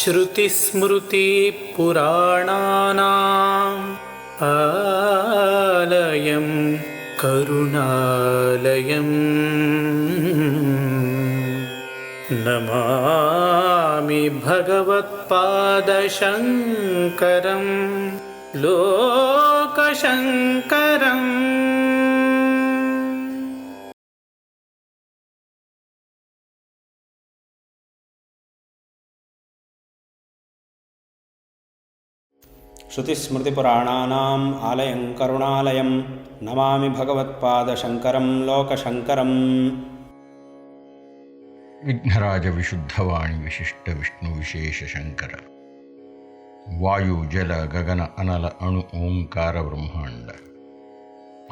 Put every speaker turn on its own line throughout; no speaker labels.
श्रुतिस्मृतिपुराणानाम् आलयं करुणालयं नमामि भगवत्पादशङ्करं लोकशङ्करम्।
श्रुतिस्मृतिपुराणानाम् आलयं करुणालयं नमामि भगवत्पादशङ्करं लोकशङ्करम्।
विघ्नराज विशुद्धवाणी विशिष्ट विष्णु विशेष शंकर वायु जल गगन अनल अणु ओंकार ब्रह्मांड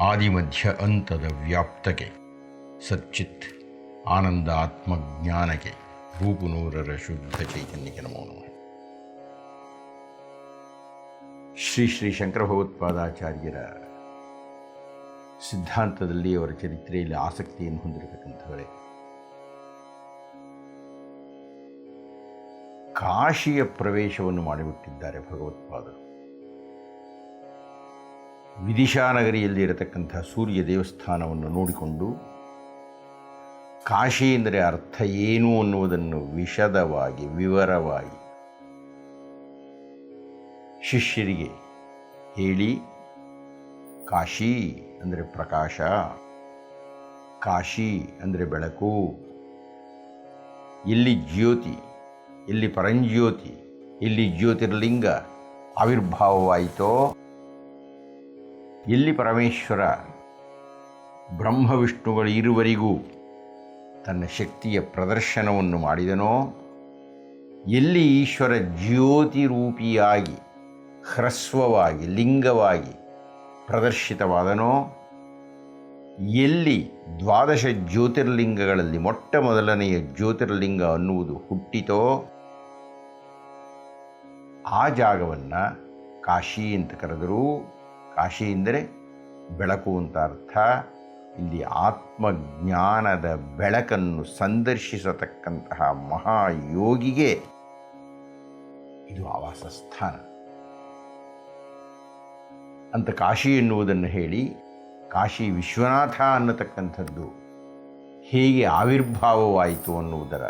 आदिमध्य अंतದ ವ್ಯಾಪ್ತಕ್ಕೆ ಸಚ್ಚಿತ್ ಆನಂದ ಆತ್ಮಜ್ಞಾನಕ್ಕೆ ರೂಪುನೂರರ ಶುದ್ಧ ಚೈತನ್ಯಕ್ಕೆ ನಮೋ ನಮಃ. ಶ್ರೀ ಶ್ರೀ ಶಂಕರ ಭಗವತ್ಪಾದಾಚಾರ್ಯರ ಸಿದ್ಧಾಂತದಲ್ಲಿ ಅವರ ಚರಿತ್ರೆಯಲ್ಲಿ ಆಸಕ್ತಿಯನ್ನು ಹೊಂದಿರತಕ್ಕಂಥವರೇ, ಕಾಶಿಯ ಪ್ರವೇಶವನ್ನು ಮಾಡಿಬಿಟ್ಟಿದ್ದಾರೆ ಭಗವತ್ಪಾದರು. ವಿದಿಶಾನಗರಿಯಲ್ಲಿ ಇರತಕ್ಕಂಥ ಸೂರ್ಯ ದೇವಸ್ಥಾನವನ್ನು ನೋಡಿಕೊಂಡು ಕಾಶಿ ಎಂದರೆ ಅರ್ಥ ಏನು ಅನ್ನುವುದನ್ನು ವಿಶದವಾಗಿ ವಿವರವಾಗಿ ಶಿಷ್ಯರಿಗೆ ಹೇಳಿ, ಕಾಶಿ ಅಂದರೆ ಪ್ರಕಾಶ, ಕಾಶಿ ಅಂದರೆ ಬೆಳಕು, ಇಲ್ಲಿ ಜ್ಯೋತಿ, ಇಲ್ಲಿ ಪರಂಜ್ಯೋತಿ, ಇಲ್ಲಿ ಜ್ಯೋತಿರ್ಲಿಂಗ ಆವಿರ್ಭಾವವಾಯಿತೋ, ಎಲ್ಲಿ ಪರಮೇಶ್ವರ ಬ್ರಹ್ಮವಿಷ್ಣುಗಳು ಇರುವರಿಗೂ ತನ್ನ ಶಕ್ತಿಯ ಪ್ರದರ್ಶನವನ್ನು ಮಾಡಿದನೋ, ಎಲ್ಲಿ ಈಶ್ವರ ಜ್ಯೋತಿ ರೂಪಿಯಾಗಿ ಹ್ರಸ್ವವಾಗಿ ಲಿಂಗವಾಗಿ ಪ್ರದರ್ಶಿತವಾದನೋ, ಎಲ್ಲಿ ದ್ವಾದಶ ಜ್ಯೋತಿರ್ಲಿಂಗಗಳಲ್ಲಿ ಮೊಟ್ಟ ಮೊದಲನೆಯ ಜ್ಯೋತಿರ್ಲಿಂಗ ಅನ್ನುವುದು ಹುಟ್ಟಿತೋ, ಆ ಜಾಗವನ್ನು ಕಾಶಿ ಅಂತ ಕರೆದರೂ, ಕಾಶಿ ಎಂದರೆ ಬೆಳಕು ಅಂತ ಅರ್ಥ. ಇಲ್ಲಿ ಆತ್ಮಜ್ಞಾನದ ಬೆಳಕನ್ನು ಸಂದರ್ಶಿಸತಕ್ಕಂತಹ ಮಹಾಯೋಗಿಗೆ ಇದು ಆವಾಸ ಸ್ಥಾನ ಅಂತ ಕಾಶಿ ಎನ್ನುವುದನ್ನು ಹೇಳಿ, ಕಾಶಿ ವಿಶ್ವನಾಥ ಅನ್ನತಕ್ಕಂಥದ್ದು ಹೇಗೆ ಆವಿರ್ಭಾವವಾಯಿತು ಅನ್ನುವುದರ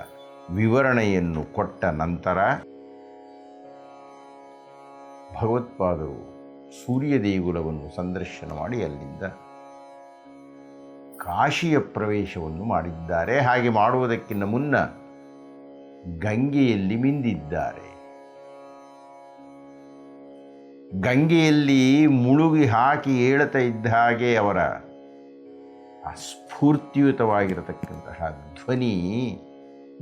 ವಿವರಣೆಯನ್ನು ಕೊಟ್ಟ ನಂತರ ಭಗವತ್ಪಾದರು ಸೂರ್ಯ ದೇಗುಲವನ್ನು ಸಂದರ್ಶನ ಮಾಡಿ ಅಲ್ಲಿಂದ ಕಾಶಿಯ ಪ್ರವೇಶವನ್ನು ಮಾಡಿದ್ದಾರೆ. ಹಾಗೆ ಮಾಡುವುದಕ್ಕಿಂತ ಮುನ್ನ ಗಂಗೆಯಲ್ಲಿ ಮಿಂದಿದ್ದಾರೆ. ಗಂಗೆಯಲ್ಲಿ ಮುಳುಗಿ ಹಾಕಿ ಏಳುತ್ತಾ ಇದ್ದ ಹಾಗೆ ಅವರ ಸ್ಫೂರ್ತಿಯುತವಾಗಿರತಕ್ಕಂತಹ ಧ್ವನಿ,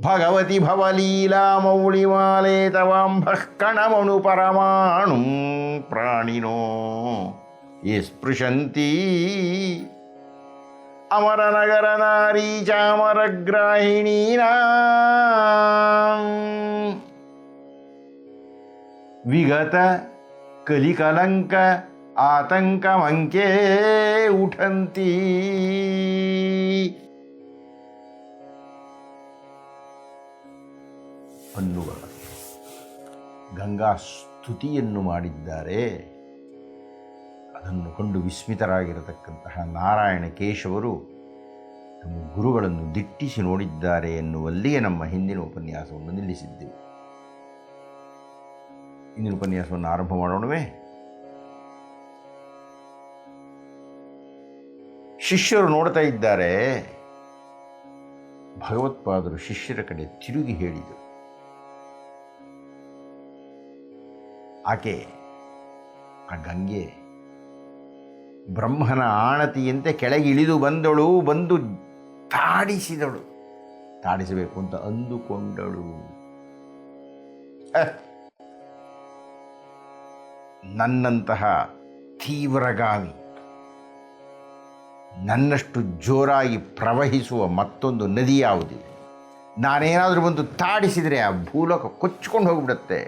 ಭಗವತಿ ಭವಲೀಲಾ ಮೌಳಿಮಾಲೆ ತವಾಂಭಃ ಕಣಮಣು ಪರಮಾಣು ಪ್ರಾಣಿನೋ ಯೇ ಸ್ಪೃಶಂತಿ ಅಮರನಗರ ನಾರೀ ಚಾಮರಗ್ರಾಹಿಣೀನಾ ವಿಗತ ಕಲಿಕಲಂಕ ಆತಂಕಮಂಕೆ ಉಠಂತಿ. ಅನ್ನುವ ಗಂಗಾ ಸ್ತುತಿಯನ್ನು ಮಾಡಿದ್ದಾರೆ. ಅದನ್ನು ಕಂಡು ವಿಸ್ಮಿತರಾಗಿರತಕ್ಕಂತಹ ನಾರಾಯಣ ಕೇಶವರು ನಮ್ಮ ಗುರುಗಳನ್ನು ದಿಟ್ಟಿಸಿ ನೋಡಿದ್ದಾರೆ ಎನ್ನುವಲ್ಲಿಯೇ ನಮ್ಮ ಹಿಂದಿನ ಉಪನ್ಯಾಸವನ್ನು ನಿಲ್ಲಿಸಿದ್ದೆವು. ಇಂದಿನ ಉಪನ್ಯಾಸವನ್ನು ಆರಂಭ ಮಾಡೋಣವೇ? ಶಿಷ್ಯರು ನೋಡ್ತಾ ಇದ್ದಾರೆ. ಭಗವತ್ಪಾದರು ಶಿಷ್ಯರ ಕಡೆ ತಿರುಗಿ ಹೇಳಿದರು, ಆಕೆ ಆ ಗಂಗೆ ಬ್ರಹ್ಮನ ಆಣತಿಯಂತೆ ಕೆಳಗೆ ಇಳಿದು ಬಂದಳು, ಬಂದು ತಾಡಿಸಿದಳು, ತಾಡಿಸಬೇಕು ಅಂತ ಅಂದುಕೊಂಡಳು. ನನ್ನಂತಹ ತೀವ್ರಗಾಮಿ, ನನ್ನಷ್ಟು ಜೋರಾಗಿ ಪ್ರವಹಿಸುವ ಮತ್ತೊಂದು ನದಿ ಯಾವುದಿದೆ? ನಾನೇನಾದರೂ ಬಂದು ತಾಡಿಸಿದರೆ ಆ ಭೂಲೋಕ ಕೊಚ್ಚಿಕೊಂಡು ಹೋಗಿಬಿಡುತ್ತೆ.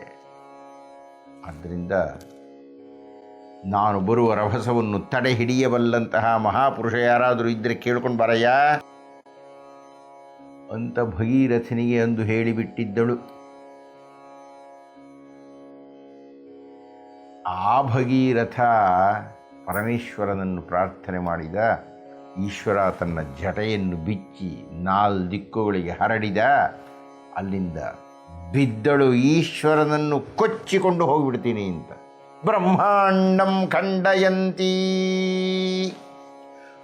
ಆದ್ದರಿಂದ ನಾನು ಬರುವ ರಭಸವನ್ನು ತಡೆ ಹಿಡಿಯಬಲ್ಲಂತಹ ಮಹಾಪುರುಷ ಯಾರಾದರೂ ಇದ್ದರೆ ಕೇಳ್ಕೊಂಡು ಬರಯ್ಯ ಅಂತ ಭಗೀರಥನಿಗೆ ಅಂದು ಹೇಳಿಬಿಟ್ಟಿದ್ದಳು. ಆ ಭಗೀರಥ ಪರಮೇಶ್ವರನನ್ನು ಪ್ರಾರ್ಥನೆ ಮಾಡಿದ. ಈಶ್ವರ ತನ್ನ ಜಟೆಯನ್ನು ಬಿಚ್ಚಿ 4 ದಿಕ್ಕುಗಳಿಗೆ ಹರಡಿದ. ಅಲ್ಲಿಂದ ಬಿದ್ದಳು. ಈಶ್ವರನನ್ನು ಕೊಚ್ಚಿಕೊಂಡು ಹೋಗಿಬಿಡ್ತೀನಿ ಅಂತ. ಬ್ರಹ್ಮಾಂಡಂ ಖಂಡಯಂತೀ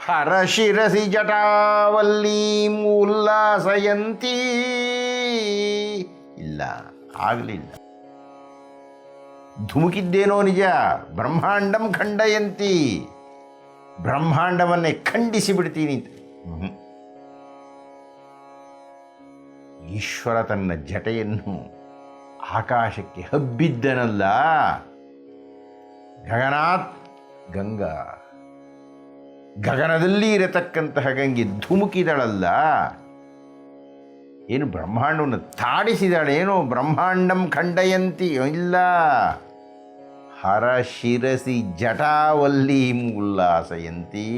ಹರಶಿರಸಿ ಜಟಾವಲ್ಲೀಂ ಉಲ್ಲಾಸಯಂತೀ. ಇಲ್ಲ, ಆಗಲಿಲ್ಲ. ಧುಮುಕಿದ್ದೇನೋ ನಿಜ. ಬ್ರಹ್ಮಾಂಡಂ ಖಂಡಯಂತಿ, ಬ್ರಹ್ಮಾಂಡವನ್ನೇ ಖಂಡಿಸಿ ಬಿಡ್ತೀನಿ ಅಂತ. ಈಶ್ವರ ತನ್ನ ಜಟೆಯನ್ನು ಆಕಾಶಕ್ಕೆ ಹಬ್ಬಿದ್ದನಲ್ಲ. ಗಗನಾತ್ ಗಂಗಾ, ಗಗನದಲ್ಲಿ ಇರತಕ್ಕಂತಹ ಗಂಗೆ ಧುಮುಕಿದಳಲ್ಲ. ಏನು ಬ್ರಹ್ಮಾಂಡವನ್ನು ತಾಡಿಸಿದಳೇನು? ಬ್ರಹ್ಮಾಂಡಂ ಖಂಡಯಂತಿ ಇಲ್ಲ, ಹರ ಶಿರಸಿ ಜಟಾವಲ್ಲೀಂ ಉಲ್ಲಾಸಯಂತಿ.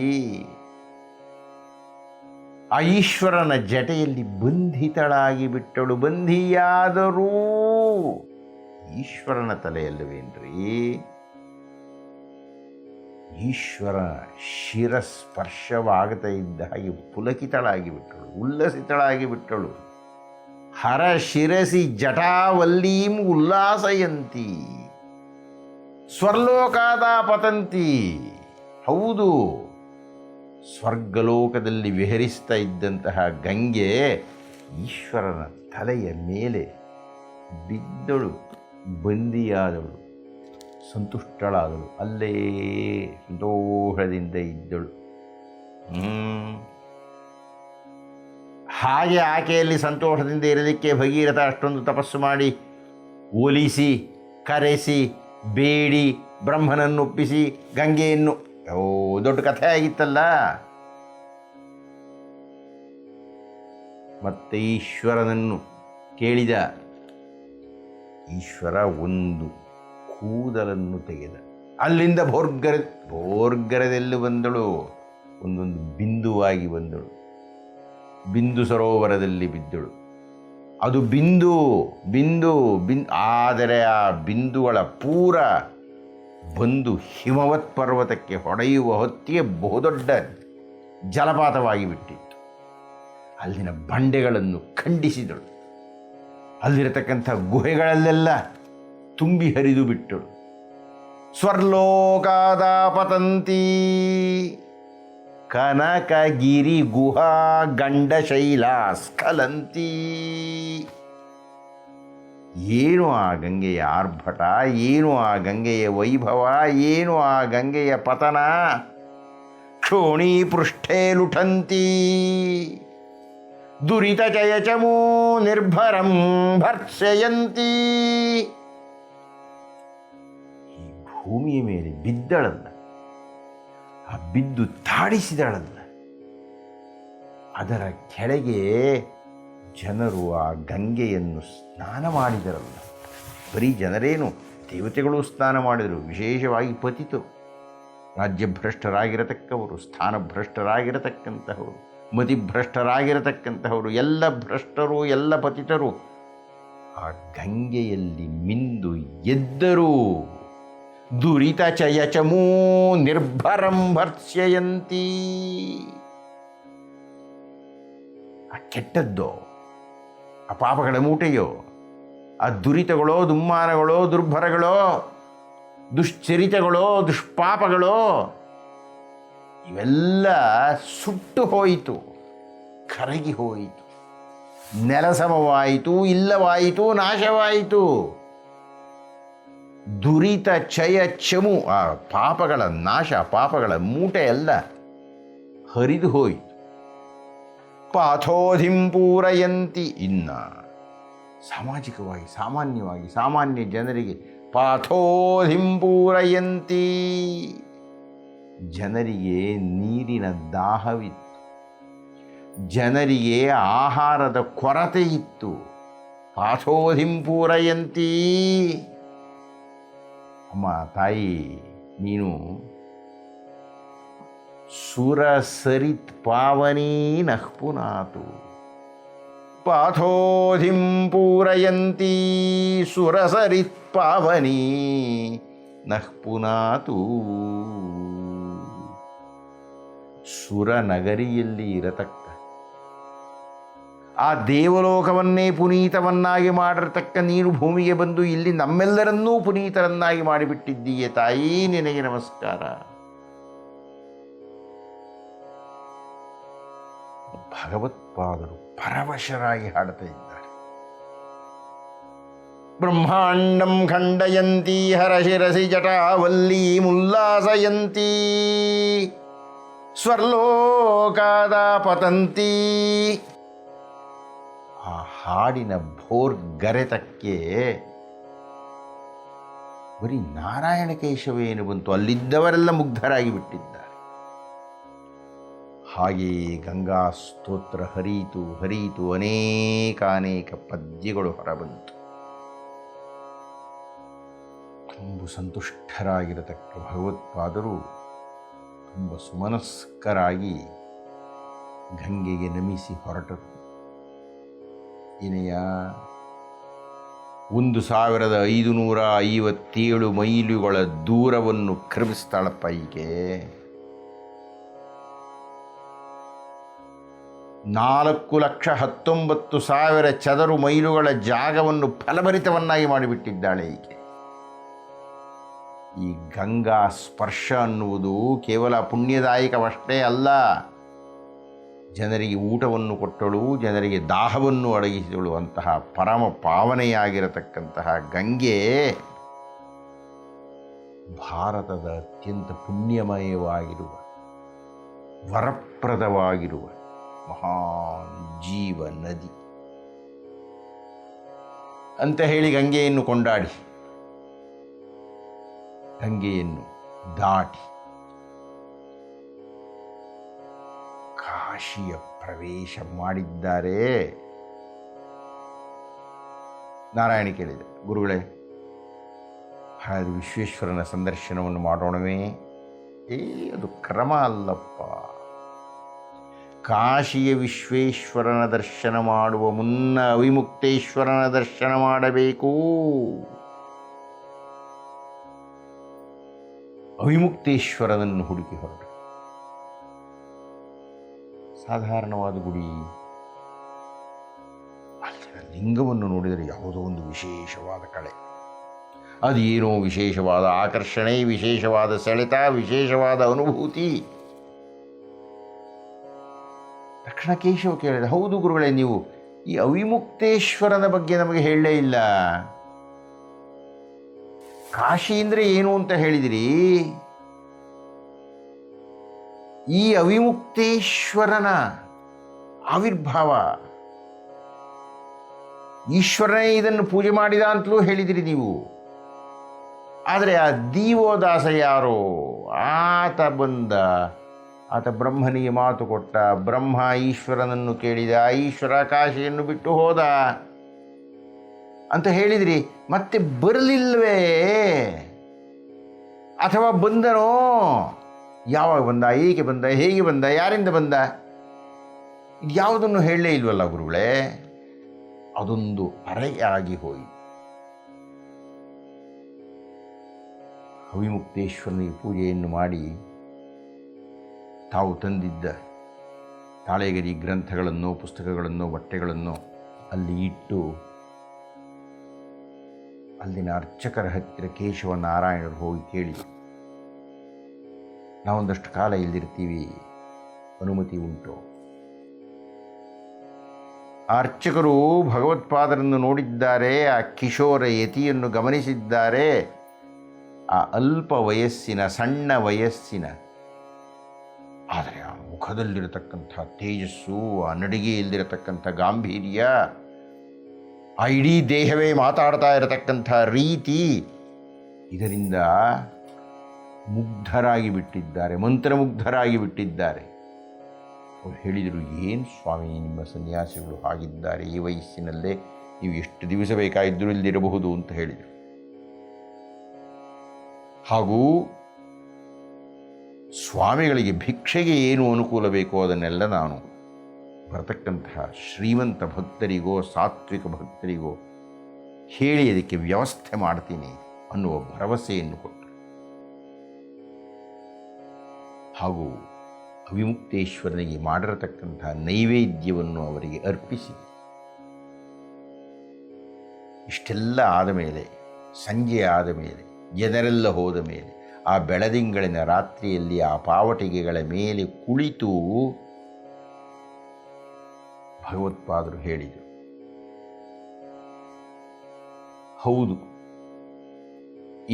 ಆ ಈಶ್ವರನ ಜಟೆಯಲ್ಲಿ ಬಂಧಿತಳಾಗಿ ಬಿಟ್ಟಳು. ಬಂಧಿಯಾದರೂ ಈಶ್ವರನ ತಲೆಯಲ್ಲವೇನ್ರಿ? ಈಶ್ವರ ಶಿರಸ್ಪರ್ಶವಾಗತಾ ಇದ್ದ ಹಾಗೆ ಪುಲಕಿತಳಾಗಿ ಬಿಟ್ಟಳು, ಉಲ್ಲಸಿತಳಾಗಿ ಬಿಟ್ಟಳು. ಹರ ಶಿರಸಿ ಜಟಾವಲ್ಲೀಂ ಉಲ್ಲಾಸಯಂತಿ ಸ್ವರ್ಲೋಕಾದ ಪತಂತಿ. ಹೌದು, ಸ್ವರ್ಗಲೋಕದಲ್ಲಿ ವಿಹರಿಸ್ತಾ ಇದ್ದಂತಹ ಗಂಗೆ ಈಶ್ವರನ ತಲೆಯ ಮೇಲೆ ಬಿದ್ದಳು, ಬಂದಿಯಾದಳು, ಸಂತುಷ್ಟಳಾದಳು, ಅಲ್ಲೇ ಸಂತೋಷದಿಂದ ಇದ್ದಳು. ಹಾಗೆ ಆಕೆಯಲ್ಲಿ ಸಂತೋಷದಿಂದ ಇರಲಿಕ್ಕೆ ಭಗೀರಥ ಅಷ್ಟೊಂದು ತಪಸ್ಸು ಮಾಡಿ ಒಲಿಸಿ ಕರೆಸಿ ಬೇಡಿ ಬ್ರಹ್ಮನನ್ನು ಒಪ್ಪಿಸಿ ಗಂಗೆಯನ್ನು, ದೊಡ್ಡ ಕಥೆ ಆಗಿತ್ತಲ್ಲ. ಮತ್ತೆ ಈಶ್ವರನನ್ನು ಕೇಳಿದ. ಈಶ್ವರ ಒಂದು ಕೂದಲನ್ನು ತೆಗೆದ. ಅಲ್ಲಿಂದ ಭೋರ್ಗರದೆಲ್ಲಿ ಬಂದಳು, ಒಂದೊಂದು ಬಿಂದುವಾಗಿ ಬಂದಳು. ಬಿಂದು ಸರೋವರದಲ್ಲಿ ಬಿದ್ದಳು. ಅದು ಬಿಂದು ಬಿಂದು ಬಿಂದು ಆದರೆ ಆ ಬಿಂದುಗಳ ಪೂರ ಬಂದು ಹಿಮವತ್ ಪರ್ವತಕ್ಕೆ ಹೊಡೆಯುವ ಹೊತ್ತಿಗೆ ಬಹುದೊಡ್ಡ ಜಲಪಾತವಾಗಿ ಬಿಟ್ಟಿತ್ತು. ಅಲ್ಲಿನ ಬಂಡೆಗಳನ್ನು ಖಂಡಿಸಿದಳು. ಅಲ್ಲಿರತಕ್ಕಂಥ ಗುಹೆಗಳಲ್ಲೆಲ್ಲ ತುಂಬಿ ಹರಿದು ಬಿಟ್ಟಳು. ಸ್ವರ್ಲೋಕಾದ ಪತಂತಿ ಕನಕಗಿರಿ ಗುಹಾ ಗಂಡಶೈಲ ಸ್ಖಲಂತಿ. ಏನು ಆ ಗಂಗೆಯ ಆರ್ಭಟ, ಏನು ಆ ಗಂಗೆಯ ವೈಭವ, ಏನು ಆ ಗಂಗೆಯ ಪತನ. ಕ್ಷೋಣಿ ಪೃಷ್ಠೇ ಲುಠಂತಿ ದುರಿತ ಚಯಚಮೋ ನಿರ್ಭರಂ ಭರ್ತ್ಸಯಂತಿ. ಈ ಭೂಮಿಯ ಮೇಲೆ ಬಿದ್ದಳಲ್ಲ, ಆ ಬಿದ್ದು ತಾಡಿಸಿದಳಲ್ಲ, ಅದರ ಕೆಳಗೆ ಜನರು ಆ ಗಂಗೆಯನ್ನು ಸ್ನಾನ ಮಾಡಿದರಲ್ಲ. ಬರೀ ಜನರೇನು, ದೇವತೆಗಳು ಸ್ನಾನ ಮಾಡಿದರು. ವಿಶೇಷವಾಗಿ ಪತಿತರು, ರಾಜ್ಯಭ್ರಷ್ಟರಾಗಿರತಕ್ಕವರು, ಸ್ಥಾನಭ್ರಷ್ಟರಾಗಿರತಕ್ಕಂತಹವರು, ಮತಿಭ್ರಷ್ಟರಾಗಿರತಕ್ಕಂತಹವರು, ಎಲ್ಲ ಭ್ರಷ್ಟರು, ಎಲ್ಲ ಪತಿತರು ಆ ಗಂಗೆಯಲ್ಲಿ ಮಿಂದು ಎದ್ದರು. ದುರಿತ ಚಯಚಮೋ ನಿರ್ಭರಂ ಭರ್ತ್ಸಯಂತಿ. ಆ ಕೆಟ್ಟದ್ದೋ, ಆ ಪಾಪಗಳ ಮೂಟೆಯೋ, ಆ ದುರಿತಗಳೋ, ದುಮ್ಮಾನಗಳೋ, ದುರ್ಭರಗಳೋ, ದುಶ್ಚರಿತಗಳೋ, ದುಷ್ಪಾಪಗಳೋ, ಇವೆಲ್ಲ ಸುಟ್ಟು ಹೋಯಿತು, ಕರಗಿ ಹೋಯಿತು, ನೆಲಸಮವಾಯಿತು, ಇಲ್ಲವಾಯಿತು, ನಾಶವಾಯಿತು. ದುರಿತ ಚಯ ಚಮು, ಆ ಪಾಪಗಳ ನಾಶ, ಪಾಪಗಳ ಮೂಟೆ ಎಲ್ಲ ಹರಿದು ಹೋಯಿತು. ಪಾಥೋಧಿಂ ಪೂರಯಂತಿ. ಇನ್ನ ಸಾಮಾಜಿಕವಾಗಿ, ಸಾಮಾನ್ಯವಾಗಿ, ಸಾಮಾನ್ಯ ಜನರಿಗೆ ಪಾಥೋಧಿಂ ಪೂರಯಂತಿ. ಜನರಿಗೆ ನೀರಿನ ದಾಹವಿತ್ತು, ಜನರಿಗೆ ಆಹಾರದ ಕೊರತೆ ಇತ್ತು. ಪಾಥೋಧಿಂ ಪೂರಯಂತಿ. ಅಮ್ಮ ತಾಯಿ, ನೀನು ಸುರಸರಿತ್ ಪಾವನೀ ನಃ ಪುನಾತು. ಪಾಥೋಧಿಂ ಪೂರಯಂತಿ ಸುರಸರಿತ್ ಪಾವನೀ ನಃ ಪುನಾತು. ಸುರನಗರಿಯಲ್ಲಿ ಇರತಕ್ಕ ಆ ದೇವಲೋಕವನ್ನೇ ಪುನೀತವನ್ನಾಗಿ ಮಾಡಿರತಕ್ಕ ನೀನು ಭೂಮಿಗೆ ಬಂದು ಇಲ್ಲಿ ನಮ್ಮೆಲ್ಲರನ್ನೂ ಪುನೀತರನ್ನಾಗಿ ಮಾಡಿಬಿಟ್ಟಿದ್ದೀಯೆ ತಾಯಿ, ನಿನಗೆ ನಮಸ್ಕಾರ. ಭಗವತ್ಪಾದರು ಪರವಶರಾಗಿ ಹಾಡ್ತಾ ಇದ್ದಾರೆ. ಬ್ರಹ್ಮಾಂಡಂ ಖಂಡಯಂತಿ ಹರಶಿರಸಿ ಜಟಾವಲ್ಲಿ ಮುಲ್ಲಾಸಯಂತಿ ಸ್ವರ್ಲೋಕಾದ ಪತಂತಿ. ಆ ಹಾಡಿನ ಭೋರ್ಗರೆತಕ್ಕೆ ಬರೀ ನಾರಾಯಣ ಕೇಶವೇನು ಬಂತು, ಅಲ್ಲಿದ್ದವರೆಲ್ಲ ಮುಗ್ಧರಾಗಿ ಬಿಟ್ಟಿದ್ದಾರೆ. ಹಾಗೆಯೇ ಗಂಗಾ ಸ್ತೋತ್ರ ಹರಿಯಿತು ಹರಿಯಿತು, ಅನೇಕ ಪದ್ಯಗಳು ಹೊರಬಂತು. ತುಂಬ ಸಂತುಷ್ಟರಾಗಿರತಕ್ಕ ಭಗವತ್ಪಾದರು ತುಂಬ ಸುಮನಸ್ಕರಾಗಿ ಗಂಗೆಗೆ ನಮಿಸಿ ಹೊರಟರು. ಇನೆಯ 1557 ಮೈಲುಗಳ ದೂರವನ್ನು ಕ್ರಮಿಸ್ತಾಳಪ್ಪ ಈಕೆ. 4,19,000 ಚದರ ಮೈಲುಗಳ ಜಾಗವನ್ನು ಫಲಭರಿತವನ್ನಾಗಿ ಮಾಡಿಬಿಟ್ಟಿದ್ದಾಳೆ ಈಕೆ. ಈ ಗಂಗಾ ಸ್ಪರ್ಶ ಅನ್ನುವುದು ಕೇವಲ ಪುಣ್ಯದಾಯಕವಷ್ಟೇ ಅಲ್ಲ, ಜನರಿಗೆ ಊಟವನ್ನು ಕೊಟ್ಟಳು, ಜನರಿಗೆ ದಾಹವನ್ನು ಅಡಗಿಸಿದಳು. ಅಂತಹ ಪರಮ ಪಾವನೆಯಾಗಿರತಕ್ಕಂತಹ ಗಂಗೆ ಭಾರತದ ಅತ್ಯಂತ ಪುಣ್ಯಮಯವಾಗಿರುವ ವರಪ್ರದವಾಗಿರುವ ಮಹಾನ್ ಜೀವ ನದಿ ಅಂತ ಹೇಳಿ ಗಂಗೆಯನ್ನು ಕೊಂಡಾಡಿ, ಗಂಗೆಯನ್ನು ದಾಟಿ ಕಾಶಿಯ ಪ್ರವೇಶ ಮಾಡಿದ್ದಾರೆ. ನಾರಾಯಣ ಕೇಳಿದ, ಗುರುಗಳೇ, ಹಾಗೆ ವಿಶ್ವೇಶ್ವರನ ಸಂದರ್ಶನವನ್ನು ಮಾಡೋಣವೇ? ಅದು ಕ್ರಮ ಅಲ್ಲಪ್ಪ. ಕಾಶಿಯ ವಿಶ್ವೇಶ್ವರನ ದರ್ಶನ ಮಾಡುವ ಮುನ್ನ ಅವಿಮುಕ್ತೇಶ್ವರನ ದರ್ಶನ ಮಾಡಬೇಕು. ಅವಿಮುಕ್ತೇಶ್ವರನನ್ನು ಹುಡುಕಿ ಹೊರಟು. ಸಾಧಾರಣವಾದ ಗುಡಿ, ಅಲ್ಲಿನ ಲಿಂಗವನ್ನು ನೋಡಿದರೆ ಯಾವುದೋ ಒಂದು ವಿಶೇಷವಾದ ಕಳೆ, ಅದೇನೋ ವಿಶೇಷವಾದ ಆಕರ್ಷಣೆ, ವಿಶೇಷವಾದ ಸೆಳೆತ, ವಿಶೇಷವಾದ ಅನುಭೂತಿ. ತಕ್ಷಣ ಕೇಶವ ಕೇಳಿದ, ಹೌದು ಗುರುಗಳೇ, ನೀವು ಈ ಅವಿಮುಕ್ತೇಶ್ವರನ ಬಗ್ಗೆ ನಮಗೆ ಹೇಳಲೇ ಇಲ್ಲ. ಕಾಶಿ ಅಂದರೆ ಏನು ಅಂತ ಹೇಳಿದಿರಿ, ಈ ಅವಿಮುಕ್ತೇಶ್ವರನ ಆವಿರ್ಭಾವ, ಈಶ್ವರನೇ ಇದನ್ನು ಪೂಜೆ ಮಾಡಿದ ಅಂತಲೂ ಹೇಳಿದಿರಿ ನೀವು. ಆದರೆ ಆ ದೀವೋದಾಸ ಯಾರೋ, ಆತ ಬ್ರಹ್ಮನಿಗೆ ಮಾತು ಕೊಟ್ಟ, ಬ್ರಹ್ಮ ಈಶ್ವರನನ್ನು ಕೇಳಿದ, ಈಶ್ವರ ಕಾಶಿಯನ್ನು ಬಿಟ್ಟು ಹೋದ ಅಂತ ಹೇಳಿದ್ರಿ. ಮತ್ತೆ ಬರಲಿಲ್ವೇ? ಅಥವಾ ಬಂದನೋ? ಯಾವಾಗ ಬಂದ, ಏಕೆ ಬಂದ, ಹೇಗೆ ಬಂದ, ಯಾರಿಂದ ಬಂದ? ಇದು ಯಾವುದನ್ನು ಹೇಳಲೇ ಇಲ್ವಲ್ಲ ಗುರುಗಳೇ. ಅದೊಂದು ಅರೆಯಾಗಿ ಹೋಯಿತು. ಅವಿಮುಕ್ತೇಶ್ವರನಿಗೆ ಪೂಜೆಯನ್ನು ಮಾಡಿ ತಾವು ತಂದಿದ್ದ ತಾಳೆಗರಿ ಗ್ರಂಥಗಳನ್ನು, ಪುಸ್ತಕಗಳನ್ನು, ಬಟ್ಟೆಗಳನ್ನು ಅಲ್ಲಿ ಇಟ್ಟು ಅಲ್ಲಿನ ಅರ್ಚಕರ ಹತ್ತಿರ ಕೇಶವ ನಾರಾಯಣರು ಹೋಗಿ ಕೇಳಿ, ನಾವೊಂದಷ್ಟು ಕಾಲ ಇಲ್ಲಿರ್ತೀವಿ, ಅನುಮತಿ ಉಂಟು? ಆ ಅರ್ಚಕರು ಭಗವತ್ಪಾದರನ್ನು ನೋಡಿದ್ದಾರೆ, ಆ ಕಿಶೋರ ಯತಿಯನ್ನು ಗಮನಿಸಿದ್ದಾರೆ. ಆ ಅಲ್ಪ ವಯಸ್ಸಿನ, ಸಣ್ಣ ವಯಸ್ಸಿನ, ಆದರೆ ಆ ಮುಖದಲ್ಲಿರತಕ್ಕಂಥ ತೇಜಸ್ಸು, ಆ ನಡಿಗೆಯಲ್ಲಿರತಕ್ಕಂಥ ಗಾಂಭೀರ್ಯ, ಆ ಇಡೀ ದೇಹವೇ ಮಾತಾಡ್ತಾ ಇರತಕ್ಕಂಥ ರೀತಿ, ಇದರಿಂದ ಮುಗ್ಧರಾಗಿ ಬಿಟ್ಟಿದ್ದಾರೆ, ಮಂತ್ರಮುಗ್ಧರಾಗಿ ಬಿಟ್ಟಿದ್ದಾರೆ. ಅವರು ಹೇಳಿದರು, ಏನು ಸ್ವಾಮಿ ನಿಮ್ಮ ಸನ್ಯಾಸಿಗಳು ಹಾಗಿದ್ದಾರೆ, ಈ ವಯಸ್ಸಿನಲ್ಲೇ ನೀವು ಎಷ್ಟು ದಿವಸ ಬೇಕಾಗಿದ್ದರೂ ಇಲ್ಲಿರಬಹುದು ಅಂತ ಹೇಳಿದರು. ಹಾಗೂ ಸ್ವಾಮಿಗಳಿಗೆ ಭಿಕ್ಷೆಗೆ ಏನು ಅನುಕೂಲ ಬೇಕೋ ಅದನ್ನೆಲ್ಲ ನಾನು ಬರತಕ್ಕಂತಹ ಶ್ರೀಮಂತ ಭಕ್ತರಿಗೋ, ಸಾತ್ವಿಕ ಭಕ್ತರಿಗೋ ಹೇಳಿ ಅದಕ್ಕೆ ವ್ಯವಸ್ಥೆ ಮಾಡ್ತೀನಿ ಅನ್ನುವ ಭರವಸೆಯನ್ನು ಕೊಟ್ಟರು. ಹಾಗೂ ಅವಿಮುಕ್ತೇಶ್ವರನಿಗೆ ಮಾಡಿರತಕ್ಕಂಥ ನೈವೇದ್ಯವನ್ನು ಅವರಿಗೆ ಅರ್ಪಿಸಿ ಇಷ್ಟೆಲ್ಲ ಆದ ಮೇಲೆ ಸಂಜೆ ಆದ ಮೇಲೆ ಜನರೆಲ್ಲ ಹೋದ ಮೇಲೆ ಆ ಬೆಳದಿಂಗಳಿನ ರಾತ್ರಿಯಲ್ಲಿ ಆ ಪಾವಟಿಗೆಗಳ ಮೇಲೆ ಕುಳಿತು ಭಗವತ್ಪಾದರು ಹೇಳಿದರು, ಹೌದು,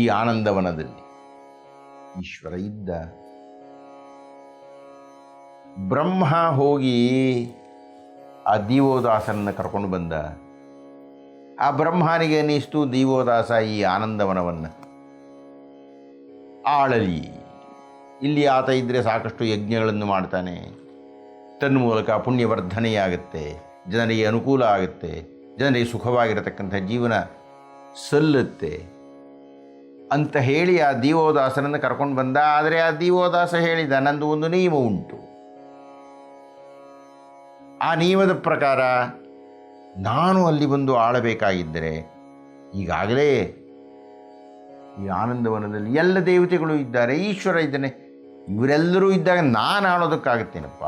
ಈ ಆನಂದವನದಲ್ಲಿ ಈಶ್ವರ ಇದ್ದ. ಬ್ರಹ್ಮ ಹೋಗಿ ಆ ದೀವೋದಾಸನನ್ನು ಕರ್ಕೊಂಡು ಬಂದ. ಆ ಬ್ರಹ್ಮನಿಗೆ ಅನ್ನಿಸ್ತು ದೀವೋದಾಸ ಈ ಆನಂದವನವನ್ನು ಆಳಲಿ, ಇಲ್ಲಿ ಆತ ಇದ್ದರೆ ಸಾಕಷ್ಟು ಯಜ್ಞಗಳನ್ನು ಮಾಡ್ತಾನೆ, ತನ್ಮೂಲಕ ಪುಣ್ಯವರ್ಧನೆಯಾಗುತ್ತೆ, ಜನರಿಗೆ ಅನುಕೂಲ ಆಗುತ್ತೆ, ಜನರಿಗೆ ಸುಖವಾಗಿರತಕ್ಕಂಥ ಜೀವನ ಸಲ್ಲುತ್ತೆ ಅಂತ ಹೇಳಿ ಆ ದೀವೋದಾಸನನ್ನು ಕರ್ಕೊಂಡು ಬಂದ. ಆದರೆ ಆ ದೀವೋದಾಸ ಹೇಳಿದ, ನಂದು ಒಂದು ನಿಯಮ ಉಂಟು. ಆ ನಿಯಮದ ಪ್ರಕಾರ ನಾನು ಅಲ್ಲಿ ಬಂದು ಆಳಬೇಕಾಗಿದ್ದರೆ ಈಗಾಗಲೇ ಈ ಆನಂದವನದಲ್ಲಿ ಎಲ್ಲ ದೇವತೆಗಳು ಇದ್ದಾರೆ, ಈಶ್ವರ ಇದ್ದಾನೆ, ಇವರೆಲ್ಲರೂ ಇದ್ದಾಗ ನಾನು ಆಳೋದಕ್ಕಾಗುತ್ತೇನಪ್ಪ.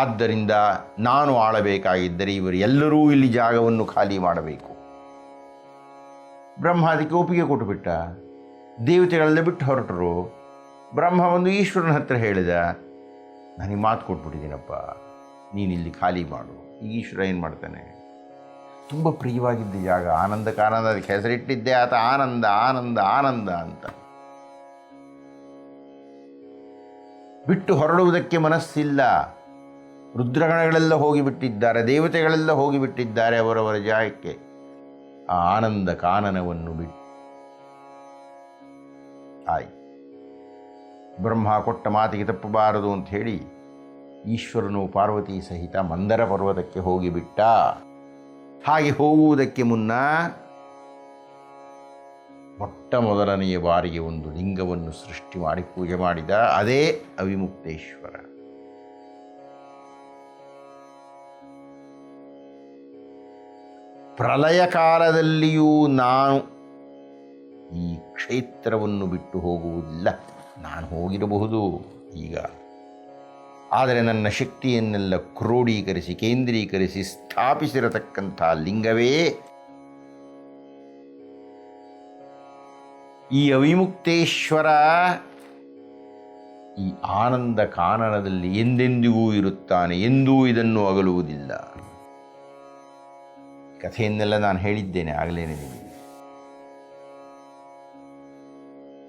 ಆದ್ದರಿಂದ ನಾನು ಆಳಬೇಕಾಗಿದ್ದರೆ ಇವರು ಎಲ್ಲರೂ ಇಲ್ಲಿ ಜಾಗವನ್ನು ಖಾಲಿ ಮಾಡಬೇಕು. ಬ್ರಹ್ಮ ಅದಕ್ಕೆ ಒಪ್ಪಿಗೆ ಕೊಟ್ಟುಬಿಟ್ಟ. ದೇವತೆಗಳೆಲ್ಲ ಬಿಟ್ಟು ಹೊರಟರು. ಬ್ರಹ್ಮ ಒಂದು ಈಶ್ವರನ ಹತ್ರ ಹೇಳಿದ, ನನಗೆ ಮಾತು ಕೊಟ್ಬಿಟ್ಟಿದ್ದೀನಪ್ಪ, ನೀನಿಲ್ಲಿ ಖಾಲಿ ಮಾಡು. ಈ ಈಶ್ವರ ಏನು ಮಾಡ್ತಾನೆ, ತುಂಬ ಪ್ರಿಯವಾಗಿದ್ದ ಜಾಗ, ಆನಂದಕ್ಕೆ ಆನಂದ, ಅದಕ್ಕೆ ಹೆಸರಿಟ್ಟಿದ್ದೆ ಆತ ಆನಂದ ಆನಂದ ಆನಂದ ಅಂತ. ಬಿಟ್ಟು ಹೊರಡುವುದಕ್ಕೆ ಮನಸ್ಸಿಲ್ಲ. ರುದ್ರಗಣಗಳೆಲ್ಲ ಹೋಗಿಬಿಟ್ಟಿದ್ದಾರೆ, ದೇವತೆಗಳೆಲ್ಲ ಹೋಗಿಬಿಟ್ಟಿದ್ದಾರೆ ಅವರವರ ಜಾಗಕ್ಕೆ. ಆ ಆನಂದ ಕಾನನವನ್ನು ಬಿಟ್ಟು ಆಯ್ತು. ಬ್ರಹ್ಮ ಕೊಟ್ಟ ಮಾತಿಗೆ ತಪ್ಪಬಾರದು ಅಂತ ಹೇಳಿ ಈಶ್ವರನು ಪಾರ್ವತಿ ಸಹಿತ ಮಂದರ ಪರ್ವತಕ್ಕೆ ಹೋಗಿಬಿಟ್ಟ. ಹಾಗೆ ಹೋಗುವುದಕ್ಕೆ ಮುನ್ನ ಮೊಟ್ಟ ಮೊದಲನೆಯ ಬಾರಿಗೆ ಒಂದು ಲಿಂಗವನ್ನು ಸೃಷ್ಟಿ ಮಾಡಿ ಪೂಜೆ ಮಾಡಿದ. ಅದೇ ಅವಿಮುಕ್ತೇಶ್ವರ. ಪ್ರಳಯ ಕಾಲದಲ್ಲಿಯೂ ನಾನು ಈ ಕ್ಷೇತ್ರವನ್ನು ಬಿಟ್ಟು ಹೋಗುವುದಿಲ್ಲ. ನಾನು ಹೋಗಿರಬಹುದು ಈಗ, ಆದರೆ ನನ್ನ ಶಕ್ತಿಯನ್ನೆಲ್ಲ ಕ್ರೋಢೀಕರಿಸಿ ಕೇಂದ್ರೀಕರಿಸಿ ಸ್ಥಾಪಿಸಿರತಕ್ಕಂಥ ಲಿಂಗವೇ ಈ ಅವಿಮುಕ್ತೇಶ್ವರ. ಈ ಆನಂದ ಕಾನನದಲ್ಲಿ ಎಂದೆಂದಿಗೂ ಇರುತ್ತಾನೆ, ಎಂದೂ ಇದನ್ನು ಅಗಲುವುದಿಲ್ಲ. ಕಥೆಯನ್ನೆಲ್ಲ ನಾನು ಹೇಳಿದ್ದೇನೆ ಆಗಲೇನೆ ನಿಮಗೆ.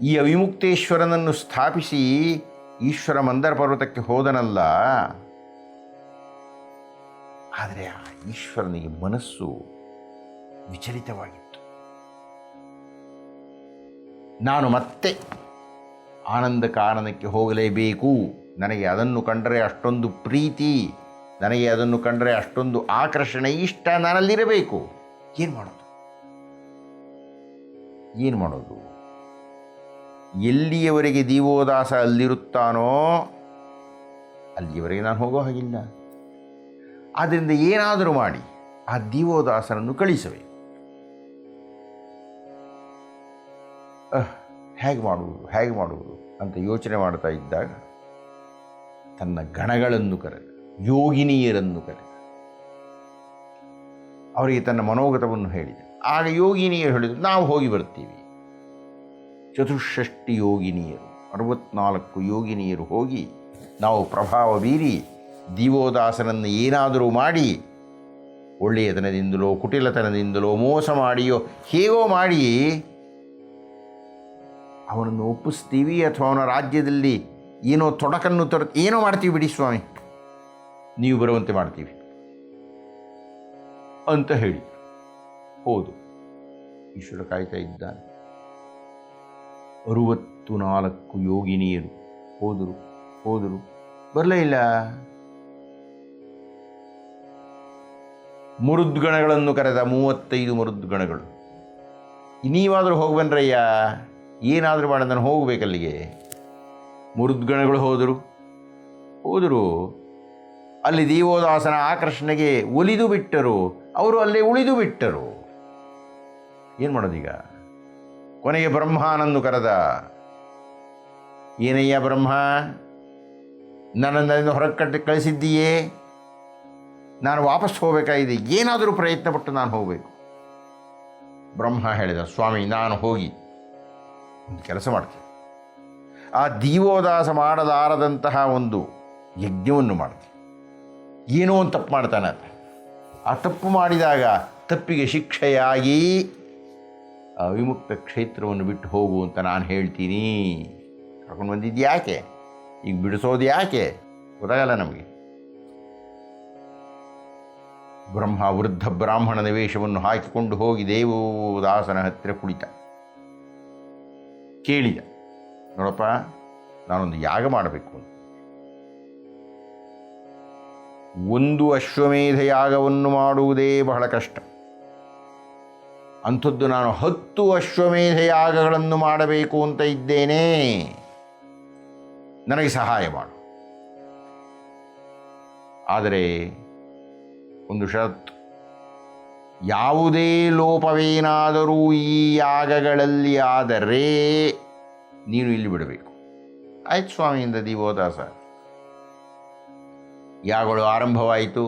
ಈ ಅವಿಮುಕ್ತೇಶ್ವರನನ್ನು ಸ್ಥಾಪಿಸಿ ಈಶ್ವರ ಮಂದರ ಪರ್ವತಕ್ಕೆ ಹೋದನಲ್ಲ, ಆದರೆ ಆ ಈಶ್ವರನಿಗೆ ಮನಸ್ಸು ವಿಚಲಿತವಾಗಿತ್ತು. ನಾನು ಮತ್ತೆ ಆನಂದ ಕಾರಣಕ್ಕೆ ಹೋಗಲೇಬೇಕು, ನನಗೆ ಅದನ್ನು ಕಂಡರೆ ಅಷ್ಟೊಂದು ಪ್ರೀತಿ, ನನಗೆ ಅದನ್ನು ಕಂಡರೆ ಅಷ್ಟೊಂದು ಆಕರ್ಷಣೆ, ಇಷ್ಟ ನನ್ನಲ್ಲಿರಬೇಕು. ಏನು ಮಾಡೋದು, ಏನು ಮಾಡೋದು? ಎಲ್ಲಿಯವರೆಗೆ ದೀವೋದಾಸ ಅಲ್ಲಿರುತ್ತಾನೋ ಅಲ್ಲಿಯವರೆಗೆ ನಾನು ಹೋಗೋ ಹಾಗಿಲ್ಲ. ಆದ್ದರಿಂದ ಏನಾದರೂ ಮಾಡಿ ಆ ದೀವೋದಾಸನನ್ನು ಕಳಿಸಬೇಕು. ಹೇಗೆ ಮಾಡುವುದು ಅಂತ ಯೋಚನೆ ಮಾಡ್ತಾ ಇದ್ದಾಗ ತನ್ನ ಗಣಗಳನ್ನು ಕರೆದ, ಯೋಗಿನಿಯರನ್ನು ಕರೆದ, ಅವರಿಗೆ ತನ್ನ ಮನೋಗತವನ್ನು ಹೇಳಿದ. ಆಗ ಯೋಗಿನಿಯರು ಹೇಳಿದರು, ನಾವು ಹೋಗಿ ಬರ್ತೀವಿ. 64 ಯೋಗಿನಿಯರು, 64 ಯೋಗಿನಿಯರು ಹೋಗಿ ನಾವು ಪ್ರಭಾವ ಬೀರಿ ದೀವೋದಾಸನನ್ನು ಏನಾದರೂ ಮಾಡಿ, ಒಳ್ಳೆಯತನದಿಂದಲೋ ಕುಟಿಲತನದಿಂದಲೋ ಮೋಸ ಮಾಡಿಯೋ ಹೇಗೋ ಮಾಡಿ ಅವನನ್ನು ಒಪ್ಪಿಸ್ತೀವಿ, ಅಥವಾ ಅವನ ರಾಜ್ಯದಲ್ಲಿ ಏನೋ ತೊಡಕನ್ನು ಏನೋ ಮಾಡ್ತೀವಿ ಬಿಡಿ ಸ್ವಾಮಿ, ನೀವು ಬರುವಂತೆ ಮಾಡ್ತೀವಿ ಅಂತ ಹೇಳಿ ಹೌದು. ಈಶ್ವರ ಕಾಯ್ತಾ ಇದ್ದಾನೆ. 64 ಯೋಗಿನಿಯರು ಹೋದರು, ಬರಲೇ ಇಲ್ಲ. ಮರುದ್ಗಣಗಳನ್ನು ಕರೆದ, 35 ಮರುದ್ಗಣಗಳು. ನೀವಾದರೂ ಹೋಗಿ ಬನ್ರಯ್ಯ, ಏನಾದರೂ ಮಾಡಿ ನಾನು ಹೋಗಬೇಕಲ್ಲಿಗೆ. ಮರುದ್ಗಣಗಳು ಹೋದರು. ಅಲ್ಲಿ ದೀವೋದಾಸನ ಆಕರ್ಷಣೆಗೆ ಒಲಿದು ಬಿಟ್ಟರು, ಅವರು ಅಲ್ಲೇ ಉಳಿದು ಬಿಟ್ಟರು. ಏನು ಮಾಡೋದೀಗ? ಕೊನೆಗೆ ಬ್ರಹ್ಮನನ್ನು ಕರೆದ. ಏನಯ್ಯ ಬ್ರಹ್ಮ, ನನ್ನನ್ನು ಹೊರಗೆ ಕಳಿಸಿದ್ದೀಯೇ, ನಾನು ವಾಪಸ್ ಹೋಗಬೇಕಾಗಿದೆ, ಏನಾದರೂ ಪ್ರಯತ್ನಪಟ್ಟು ನಾನು ಹೋಗಬೇಕು. ಬ್ರಹ್ಮ ಹೇಳಿದ, ಸ್ವಾಮಿ ನಾನು ಹೋಗಿ ಒಂದು ಕೆಲಸ ಮಾಡ್ತೀನಿ. ಆ ದೀವೋದಾಸ ಮಾಡಲಾರದಂತಹ ಒಂದು ಯಜ್ಞವನ್ನು ಮಾಡ್ತೀನಿ. ಏನೋ ಒಂದು ತಪ್ಪು ಮಾಡ್ತಾನೆ ಆತ. ಆ ತಪ್ಪು ಮಾಡಿದಾಗ ತಪ್ಪಿಗೆ ಶಿಕ್ಷೆಯಾಗಿ ಆ ವಿಮುಕ್ತ ಕ್ಷೇತ್ರವನ್ನು ಬಿಟ್ಟು ಹೋಗು ಅಂತ ನಾನು ಹೇಳ್ತೀನಿ. ಕರ್ಕೊಂಡು ಬಂದಿದ್ದು ಯಾಕೆ, ಈಗ ಬಿಡಿಸೋದು ಯಾಕೆ ಗೊತ್ತಾಗಲ್ಲ ನಮಗೆ. ಬ್ರಹ್ಮ ವೃದ್ಧ ಬ್ರಾಹ್ಮಣನ ವೇಷವನ್ನು ಹಾಕಿಕೊಂಡು ಹೋಗಿ ದೇವದಾಸನ ಹತ್ತಿರ ಕುಳಿತ. ಕೇಳಿದ, ನೋಡಪ್ಪ, ನಾನೊಂದು ಯಾಗ ಮಾಡಬೇಕು ಅಂತ. ಒಂದು ಅಶ್ವಮೇಧ ಯಾಗವನ್ನು ಮಾಡುವುದೇ ಬಹಳ ಕಷ್ಟ. ಅಂಥದ್ದು ನಾನು 10 ಅಶ್ವಮೇಧ ಯಾಗಗಳನ್ನು ಮಾಡಬೇಕು ಅಂತ ಇದ್ದೇನೆ, ನನಗೆ ಸಹಾಯ ಮಾಡು. ಆದರೆ ಒಂದು ಷರತ್ತು, ಯಾವುದೇ ಲೋಪವೇನಾದರೂ ಈ ಯಾಗಗಳಲ್ಲಿ ಆದರೆ ನೀನು ಇಲ್ಲಿ ಬಿಡಬೇಕು. ಆಯ್ತು ಸ್ವಾಮಿಯಿಂದ ದೀವೋದಾಸ. ಯಾಗಗಳು ಆರಂಭವಾಯಿತು,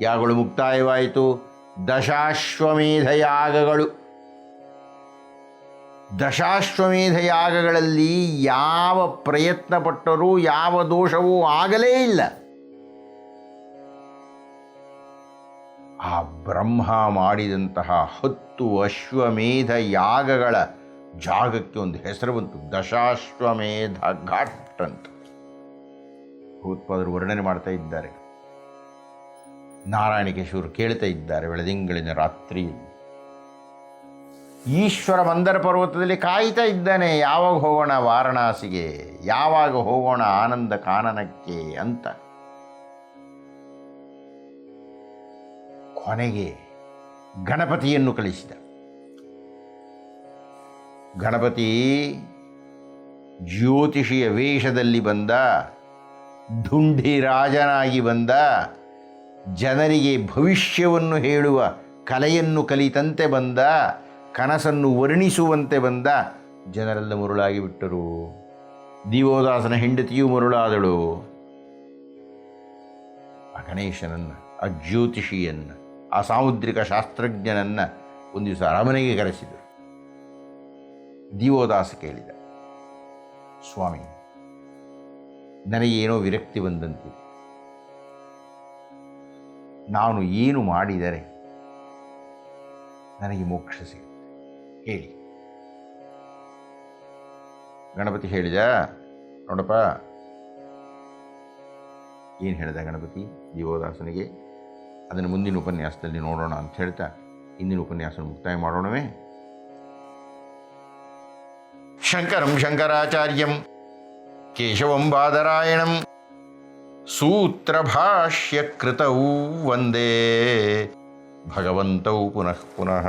ಯಾಗಗಳು ಮುಕ್ತಾಯವಾಯಿತು. ದಶಾಶ್ವಮೇಧ ಯಾಗಗಳು. ದಶಾಶ್ವಮೇಧ ಯಾಗಗಳಲ್ಲಿ ಯಾವ ಪ್ರಯತ್ನ ಪಟ್ಟರೂ ಯಾವ ದೋಷವೂ ಆಗಲೇ ಇಲ್ಲ. ಆ ಬ್ರಹ್ಮ ಮಾಡಿದಂತಹ 10 ಅಶ್ವಮೇಧ ಯಾಗಗಳ ಜಾಗಕ್ಕೆ ಒಂದು ಹೆಸರು ಬಂತು, ದಶಾಶ್ವಮೇಧ ಘಾಟ್ ಅಂತ ಭಗವತ್ಪಾದರು ವರ್ಣನೆ ಮಾಡ್ತಾ ಇದ್ದಾರೆ. ನಾರಾಯಣಿಕೇಶ್ವರು ಕೇಳ್ತಾ ಇದ್ದಾರೆ ಬೆಳದಿಂಗಳಿನ ರಾತ್ರಿಯಲ್ಲಿ. ಈಶ್ವರ ಮಂದರ ಪರ್ವತದಲ್ಲಿ ಕಾಯ್ತಾ ಇದ್ದಾನೆ, ಯಾವಾಗ ಹೋಗೋಣ ವಾರಣಾಸಿಗೆ, ಯಾವಾಗ ಹೋಗೋಣ ಆನಂದ ಕಾನನಕ್ಕೆ ಅಂತ. ಕೊನೆಗೆ ಗಣಪತಿಯನ್ನು ಕಳಿಸಿದ. ಗಣಪತಿ ಜ್ಯೋತಿಷಿಯ ವೇಷದಲ್ಲಿ ಬಂದ, ಢುಂಢಿರಾಜನಾಗಿ ಬಂದ, ಜನರಿಗೆ ಭವಿಷ್ಯವನ್ನು ಹೇಳುವ ಕಲೆಯನ್ನು ಕಲಿತಂತೆ ಬಂದ, ಕನಸನ್ನು ವರ್ಣಿಸುವಂತೆ ಬಂದ. ಜನರೆಲ್ಲ ಮರುಳಾಗಿ ಬಿಟ್ಟರು. ದೀವೋದಾಸನ ಹೆಂಡತಿಯೂ ಮರುಳಾದಳು. ಆ ಗಣೇಶನನ್ನು, ಆ ಜ್ಯೋತಿಷಿಯನ್ನು, ಆ ಸಾಮುದ್ರಿಕ ಶಾಸ್ತ್ರಜ್ಞನನ್ನು ಒಂದು ದಿವಸ ಅರಮನೆಗೆ ಕರೆಸಿದರು. ದೀವೋದಾಸ ಕೇಳಿದ, ಸ್ವಾಮಿ, ನನಗೇನೋ ವಿರಕ್ತಿ ಬಂದಂತಿದೆ. ನಾನು ಏನು ಮಾಡಿದರೆ ನನಗೆ ಮೋಕ್ಷ ಸಿಗುತ್ತೆ ಹೇಳಿ. ಗಣಪತಿ ಹೇಳಿದ, ನೋಡಪ್ಪ, ಏನು ಹೇಳಿದ ಗಣಪತಿ ದೀವೋದಾಸನಿಗೆ, ಅದನ್ನು ಮುಂದಿನ ಉಪನ್ಯಾಸದಲ್ಲಿ ನೋಡೋಣ ಅಂತ ಹೇಳ್ತಾ ಇಂದಿನ ಉಪನ್ಯಾಸ ಮುಕ್ತಾಯ ಮಾಡೋಣವೇ. ಶಂಕರಂ ಶಂಕರಾಚಾರ್ಯಂ ಕೇಶವಂ ಬಾದರಾಯಣಂ ಸೂತ್ರಭಾಷ್ಯಕೃತೌ ವಂದೇ ಭಗವಂತೌ ಪುನಃ ಪುನಃ.